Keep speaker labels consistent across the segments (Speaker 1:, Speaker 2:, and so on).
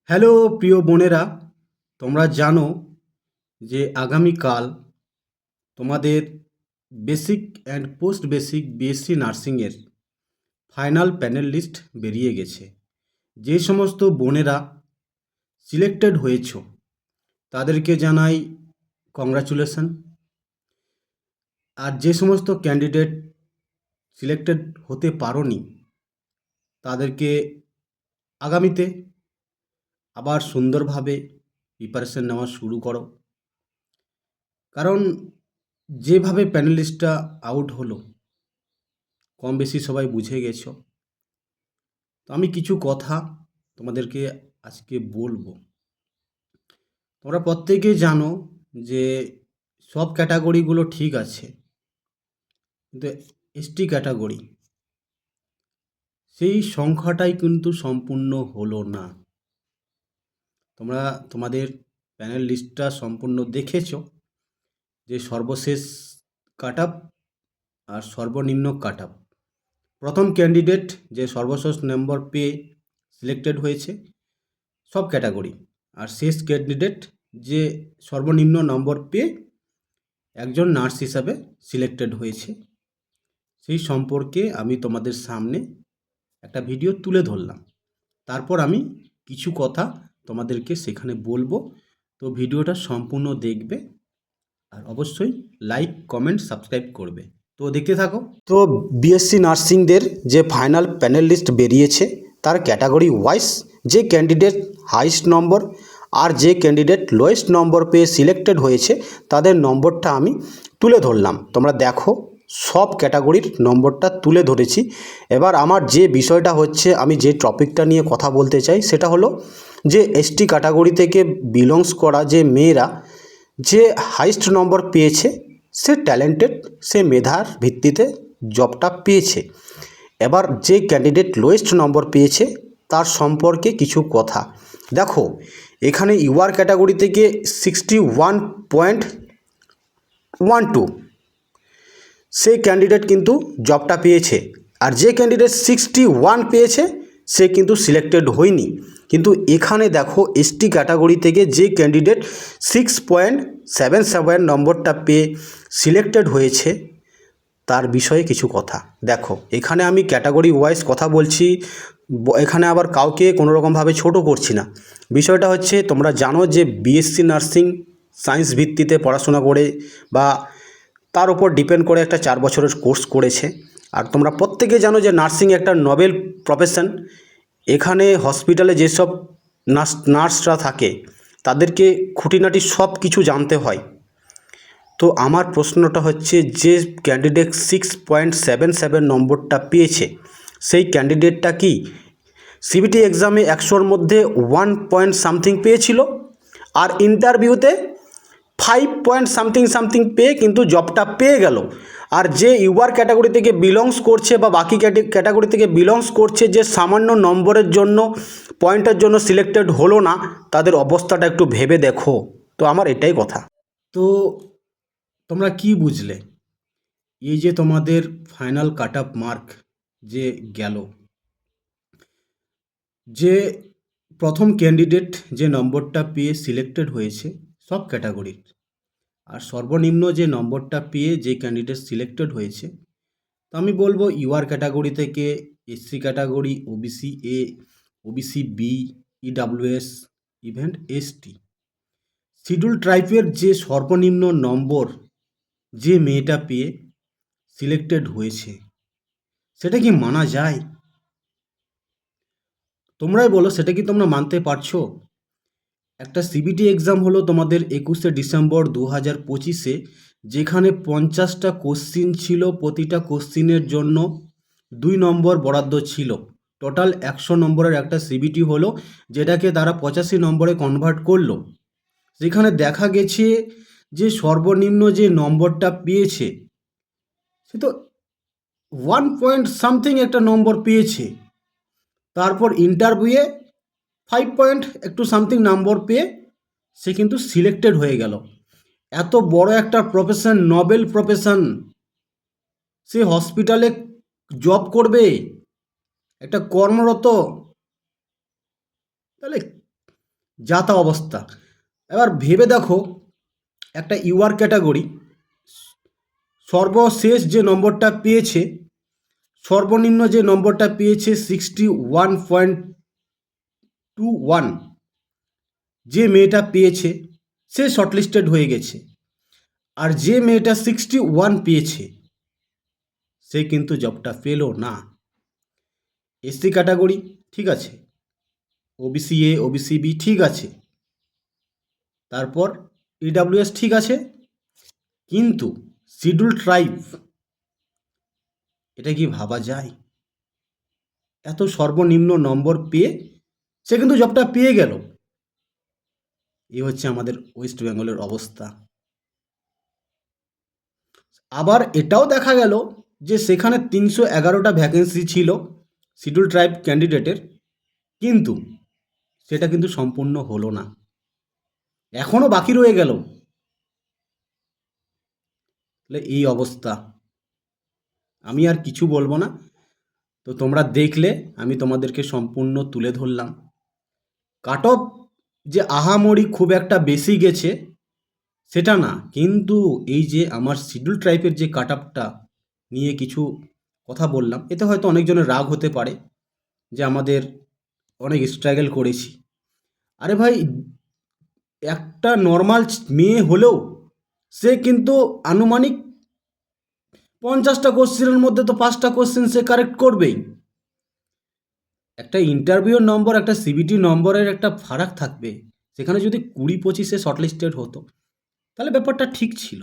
Speaker 1: Hello প্রিয় বোনেরা, তোমরা জানো যে আগামীকাল তোমাদের basic and post basic BSc নার্সিংয়ের ফাইনাল প্যানেল লিস্ট বেরিয়ে গেছে। যে সমস্ত বোনেরা সিলেক্টেড হয়েছ তাদেরকে জানাই কংগ্রাচুলেশন। আর যে সমস্ত ক্যান্ডিডেট সিলেক্টেড হতে পারোনি তাদেরকে আগামীতে আবার সুন্দরভাবে প্রিপারেশন নেওয়া শুরু করো। কারণ যেভাবে প্যানেলিস্টটা আউট হলো কম বেশি সবাই বুঝে গেছো। তো আমি কিছু কথা তোমাদেরকে আজকে বলবো। তোমরা প্রত্যেকেই জানো যে সব ক্যাটাগরিগুলো ঠিক আছে, কিন্তু এসটি ক্যাটাগরি সেই সংখ্যাটাই কিন্তু সম্পূর্ণ হলো না। তোমরা তোমাদের প্যানেল লিস্টটা সম্পূর্ণ দেখেছো যে সর্বশেষ কাট আপ আর সর্বনিম্ন কাট আপ। প্রথম ক্যান্ডিডেট যে সর্বশেষ নম্বর পেয়ে সিলেক্টেড হয়েছে সব ক্যাটাগরি, আর শেষ ক্যান্ডিডেট যে সর্বনিম্ন নম্বর পেয়ে একজন নার্স হিসাবে সিলেক্টেড হয়েছে, সেই সম্পর্কে আমি তোমাদের সামনে একটা ভিডিও তুলে ধরলাম। তারপর আমি কিছু কথা তোমাদেরকে সেখানে বলবো। তো ভিডিওটা সম্পূর্ণ দেখবে আর অবশ্যই লাইক কমেন্ট সাবস্ক্রাইব করবে। তো দেখতে থাকো। তো বিএসসি নার্সিংদের যে ফাইনাল প্যানেল লিস্ট বেরিয়েছে তার ক্যাটাগরি ওয়াইজ যে ক্যান্ডিডেট হাইস্ট নম্বর আর যে ক্যান্ডিডেট লোয়েস্ট নম্বর পেয়ে সিলেক্টেড হয়েছে তাদের নম্বরটা আমি তুলে ধরলাম। তোমরা দেখো সব ক্যাটাগরির নম্বরটা তুলে ধরেছি। এবার আমার যে বিষয়টা হচ্ছে, আমি যে টপিকটা নিয়ে কথা বলতে চাই সেটা হলো যে এসটি ক্যাটাগরি থেকে বিলংস করা যে মেয়েরা যে হাইস্ট নম্বর পেয়েছে সে ট্যালেন্টেড, সে মেধার ভিত্তিতে জবটা পেয়েছে। এবার যে ক্যান্ডিডেট লোয়েস্ট নম্বর পেয়েছে তার সম্পর্কে কিছু কথা দেখো। এখানে ইউআর ক্যাটাগরি থেকে 61.12 সেই ক্যান্ডিডেট কিন্তু জবটা পেয়েছে, আর যে ক্যান্ডিডেট 61 পেয়েছে সে কিন্তু সিলেক্টেড হয়নি। কিন্তু এখানে দেখো এসটি ক্যাটাগরি থেকে যে ক্যান্ডিডেট 6.77 নম্বরটা পেয়ে সিলেক্টেড হয়েছে তার বিষয়ে কিছু কথা দেখো। এখানে আমি ক্যাটাগরি ওয়াইজ কথা বলছি, এখানে আবার কাউকে কোনো রকমভাবে ছোটো করছি না। বিষয়টা হচ্ছে তোমরা জানো যে বিএসসি নার্সিং সায়েন্স ভিত্তিতে পড়াশোনা করে বা তার উপর ডিপেন্ড করে একটা 4 বছরের কোর্স করেছে। আর তোমরা প্রত্যেকে জানো যে নার্সিং একটা নোবেল প্রফেশন। এখানে হসপিটালে যেসব নার্সরা থাকে তাদেরকে খুঁটিনাটি সব কিছু জানতে হয়। তো আমার প্রশ্নটা হচ্ছে যে ক্যান্ডিডেট 6.77 নম্বরটা পেয়েছে সেই ক্যান্ডিডেটটা কি সিবিটি এক্সামে 100-র মধ্যে 1 পয়েন্ট সামথিং পেয়েছিল, আর ইন্টারভিউতে 5 পয়েন্ট সামথিং পেয়ে কিন্তু জবটা পেয়ে গেল? আর যে ইউআর ক্যাটাগরি থেকে বিলংস করছে বা বাকি ক্যাটাগরি থেকে বিলংস করছে যে সামান্য নম্বরের জন্য পয়েন্টের জন্য সিলেক্টেড হলো না, তাদের অবস্থাটা একটু ভেবে দেখো। তো আমার এটাই কথা। তো তোমরা কি বুঝলে? এই যে তোমাদের ফাইনাল কাট আপ মার্ক যে গেল, যে প্রথম ক্যান্ডিডেট যে নম্বরটা পেয়ে সিলেক্টেড হয়েছে সব ক্যাটাগরির, আর সর্বনিম্ন যে নম্বরটা পেয়ে যে ক্যান্ডিডেট সিলেক্টেড হয়েছে, তো আমি বলবো ইউআর ক্যাটাগরি থেকে SC category, OBC A, OBC B, EWS, even ST, schedule ট্রাইবের যে সর্বনিম্ন নম্বর যে মেয়েটা পেয়ে সিলেক্টেড হয়েছে সেটা কি মানা যায়? তোমরাই বলো, সেটা কি তোমরা মানতে পারছো? একটা সিবিটি এক্সাম হলো তোমাদের 21শে ডিসেম্বর 2025-এ, যেখানে 50টা কোশ্চিন ছিল, প্রতিটা কোশ্চিনের জন্য 2 নম্বর বরাদ্দ ছিল। টোটাল 100 নম্বরের একটা সিবিটি হলো, যেটাকে তারা 85 নম্বরে কনভার্ট করলো। যেখানে দেখা গেছে যে সর্বনিম্ন যে নম্বরটা পেয়েছে সে তো 1 পয়েন্ট সামথিং একটা নম্বর পেয়েছে। তারপর ইন্টারভিউয়ে 5 পয়েন্ট একটু সামথিং নম্বর পেয়ে সে কিন্তু সিলেক্টেড হয়ে গেল। এত বড় একটা প্রফেশন, নোবেল প্রফেশন, সে হসপিটালে জব করবে, একটা কর্মরত, তাহলে যা তা অবস্থা। এবার ভেবে দেখো, একটা ইউআর ক্যাটাগরি সর্বশেষ যে নম্বরটা পেয়েছে, সর্বনিম্ন যে নম্বরটা পেয়েছে 61.21, যে মেয়েটা পেয়েছে সে শর্টলিস্টেড হয়ে গেছে। আর যে মেয়েটা 61 পেয়েছে সে কিন্তু জবটা পেল না। এসসি ক্যাটাগরি ঠিক আছে, ওবিসি এ, ওবিসি বি ঠিক আছে, তারপর ইডাব্লিউএস ঠিক আছে, কিন্তু শিডিউল ট্রাইব, এটা কি ভাবা যায়? এত সর্বনিম্ন নম্বর পেয়ে সে কিন্তু জবটা পেয়ে গেল। এই হচ্ছে আমাদের ওয়েস্ট বেঙ্গলের অবস্থা। আবার এটাও দেখা গেল যে সেখানে 311টা ভ্যাকেন্সি ছিল শিডিউল ট্রাইব ক্যান্ডিডেটের, কিন্তু সেটা কিন্তু সম্পূর্ণ হলো না, এখনও বাকি রয়ে গেল। তাহলে এই অবস্থা, আমি আর কিছু বলবো না। তো তোমরা দেখলে, আমি তোমাদেরকে সম্পূর্ণ তুলে ধরলাম। কাট অফ যে আহামরি খুব একটা বেশি গেছে সেটা না, কিন্তু এই যে আমার শিডিউল ট্রাইবের যে কাট অফটা নিয়ে কিছু কথা বললাম, এতে হয়তো অনেকজনের রাগ হতে পারে যে আমাদের অনেক স্ট্রাগল করেছি। আরে ভাই, একটা নর্মাল মেয়ে হলেও সে কিন্তু আনুমানিক 50টা কোশ্চেনের মধ্যে তো 5টা কোশ্চেন সে কারেক্ট করবেই। একটা ইন্টারভিউর নম্বর, একটা সিবিটি নম্বরের একটা ফারাক থাকবে। সেখানে যদি 20-25-এ শর্টলিস্টেড হতো তাহলে ব্যাপারটা ঠিক ছিল।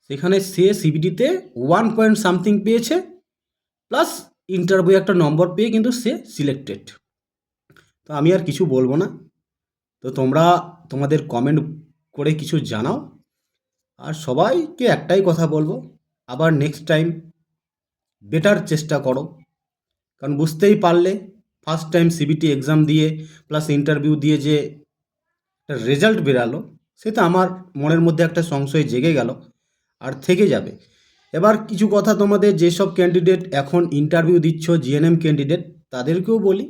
Speaker 1: সেখানে সে সিবিটিতে 1 পয়েন্ট সামথিং পেয়েছে, প্লাস ইন্টারভিউ একটা নম্বর পেয়ে কিন্তু সে সিলেক্টেড। তো আমি আর কিছু বলবো না। তো তোমরা তোমাদের কমেন্ট করে কিছু জানাও। আর সবাইকে একটাই কথা বলবো, আবার নেক্সট টাইম বেটার চেষ্টা করো। কারণ বুঝতেই পারলে ফার্স্ট টাইম সিবিটি এক্সাম দিয়ে প্লাস ইন্টারভিউ দিয়ে যে একটা রেজাল্ট বেরালো, সেটা আমার মনের মধ্যে একটা সংশয় জেগে গেল, আর থেকে যাবে। এবার কিছু কথা তোমাদের, যেসব ক্যান্ডিডেট এখন ইন্টারভিউ দিচ্ছ জিএনএম ক্যান্ডিডেট, তাদেরকেও বলি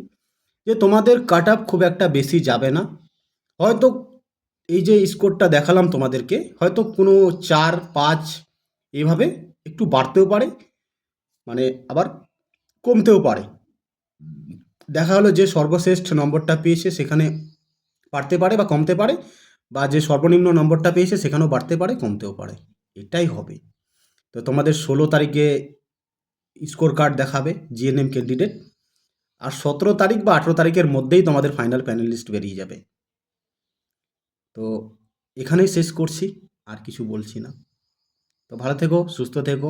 Speaker 1: যে তোমাদের কাট আপ খুব একটা বেশি যাবে না। হয়তো এই যে স্কোরটা দেখালাম তোমাদেরকে, হয়তো কোনো 4-5 এভাবে একটু বাড়তেও পারে, মানে আবার কমতেও পারে। দেখা হলো যে সর্বশেষ নম্বরটা পেয়েছে সেখানে বাড়তে পারে বা কমতে পারে, বা যে সর্বনিম্ন নম্বরটা পেয়েছে সেখানেও বাড়তে পারে কমতেও পারে, এটাই হবে। তো তোমাদের 16 তারিখে স্কোর কার্ড দেখাবে জিএনএম ক্যান্ডিডেট, আর 17 তারিখ বা 18 তারিখের মধ্যেই তোমাদের ফাইনাল প্যানেল লিস্ট বেরিয়ে যাবে। তো এখানেই শেষ করছি, আর কিছু বলছি না। তো ভালো থেকো, সুস্থ থেকো।